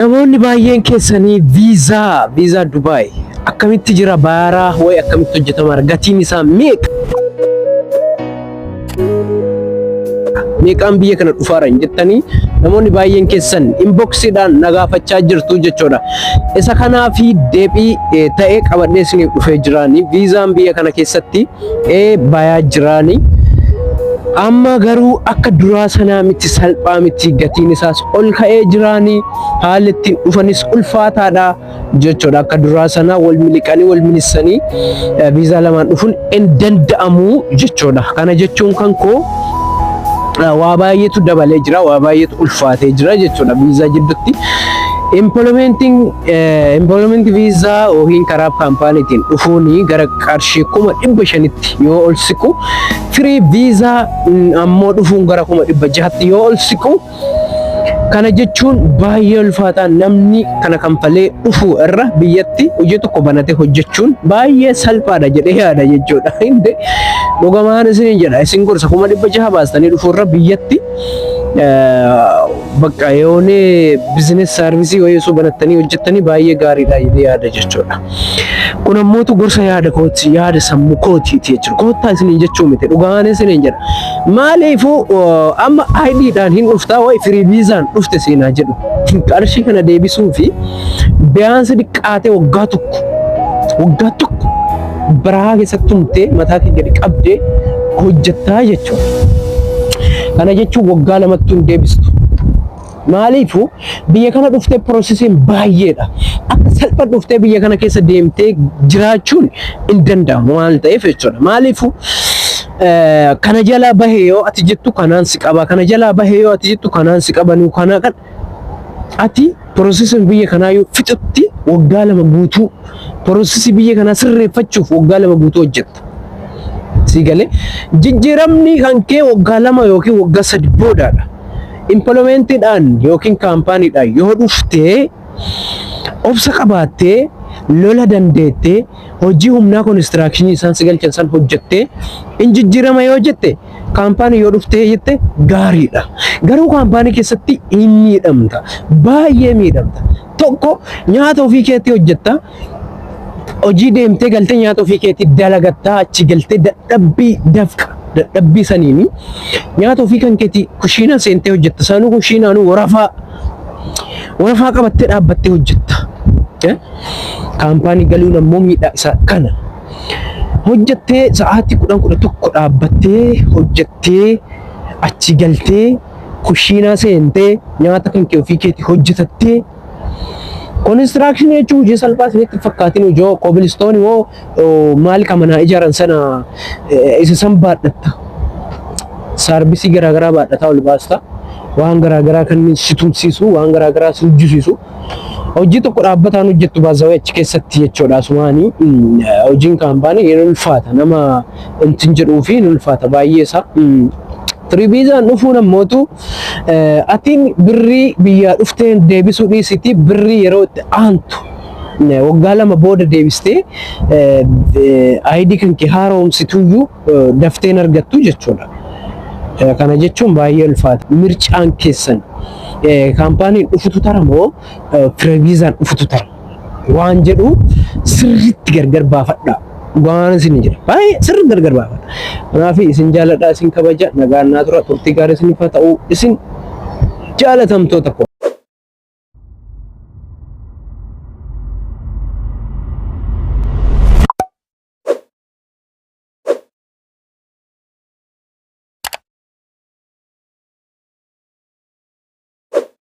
Namoonni baay'een keessanii viizaa Dubaay akkamitti jira baaraa way akkamitti hojjetama gatiin isaa meeqaan biyya kana dhufaaran jettanii namoonni baay'een keessan inboxiidhaan nagaafachaa jirtu jechuudha. Isa kanaafi deebii ta'ee qabadhee isiniif dhufee jiraani viizaan biyya kana keessatti bayaa jiraani. Amma garuu akka duraa sanaa miti salphaa miti gatiin isaas ol ka'ee jiraani haalli ittiin dhufanis ulfaataadha jechuudha. Akka duraa sanaa wal miliqanii wal minissanii viizaa lamaan dhufuun hin danda'amu jechuudha. Kana jechuun kan koo waa baay'eetu dabalee jira, waa baay'eetu ulfaatee jira jechuudha viizaa jidduutti. Employment visa yookiin karaa kaampaaniitiin dhufuuni gara qarshii 500,000tti yoo ol siqu, free visa ammoo dhufuun gara 600,000tti yoo ol siqu, kana jechuun baay'ee ulfaataa. Namni kana kanfalee dhufu irra biyyatti hojii tokko banatee hojjechuun baay'ee salphaadha jedhee yaada jechuudha. Dhugumaan isin jedha, isin gorsa 600,000 baastanii dhufu irra biyyatti bakka yoone bizinees saarvisii wayii banattanii hojjettanii baay'ee gaariidha jedhee yaada jechuudha. Kun ammoo gorsa yaada kooti, yaada sammuu kootiiti jechuudha. Koottaa isin jechuu miti, dhugaan isin jedha. Maaliifuu amma ID'dhaan hin dhuftaa wayi firii viizaan dhufte seenaa jedhu. Qarshii kana deebisuu fi biyaansi dhiqqaatee waggaa tokko biraa keessatti tumtee mataa kee gadi qabdee hojjettaa jechuudha. Kana jechuun waggaa lamatti hin deebistu. Maaliifuu biyya kana dhuftee piroosesiin baay'eedha. Akka salphaa dhuftee biyya kana keessa deemtee jiraachuun hin danda'amu waan ta'eef jechuudha. Maaliifuu kana jalaa bahee yoo ati jettu kanaan si qaba, kana jalaa bahee yoo ati jettu kanaan si qabanu, kana kan ati piroosesiin biyya kanaa yoo fixutti waggaa lama guutuu piroosesii biyya kanaa sirreeffachuuf waggaa lama guutuu hojjetta. Sigalee jijjiiramni kan kee waggaa lama yookiin waggaa 3 boodaadha. Implementiidhaan yookiin kaampaaniidhaan yoo dhuftee obsa qabaattee lola dandeettee hojii humnaa konistiraakshini isaan si galchan san hojjettee in jijjiirama yoo jette kaampaanii yoo dhuftee jette gaariidha. Garuu kaampaanii keessatti hin miidhamta, baay'ee miidhamta. Tokko nyaata ofii keetti hojjetta, hojii deemtee galtee nyaata ofii keetti dalagattaa achi galtee dadhabbii saniini nyaata ofii kan keetti kushiina seentee hojjetta. Saanuu kushiinaanuu warafaa qabattee dhaabbattee hojjetta. Kaampaanii galuun ammoo miidhaa isaa kana. Hojjettee sa'aatii 10 dhaabbattee hojjettee achi galtee kushiinaa seentee nyaata kan kee ofii keetti hojjetattee. Konistiraakshini jechuun hojii salphaa isinitti fakkaatiin hojii kobilistoonii moo maal qabanaa ijaaran sana isa san baadhatta. Saarbisii garaagaraa baadhataa ol baasta. Waan garaagaraa kan si tumsiisu, waan garaagaraa si hojjisiisu. Hojii tokko dhaabbataan hojjettu baazawee achi keessatti jechuudha. Asumaanii hojiin kaampaanii hin ulfaata. Nama intin jedhuu fi hin ulfaata baay'ee isaa. Viizaan dhufuun ammootu atiin birrii biyyaa dhuftee deebisuu dhiisiti birrii yeroo itti aantu waggaa lama booda deebistee ID kan kee haaromsituyyuu dafteen argattu jechuudha. Kana jechuun baay'ee ulfaata. Mircaan keessan kaampaaniin dhufutu tara moo viizaan dhufutu tara waan jedhu sirriitti gargar baafadhaa. Waan isin jira baay'ee sirri gargar baafadha. Kanaaf isin jaaladhaa, isin kabaja, nagaan naa tura, turtii gaarii isiniif haa ta'u, isin jaalatamtoota.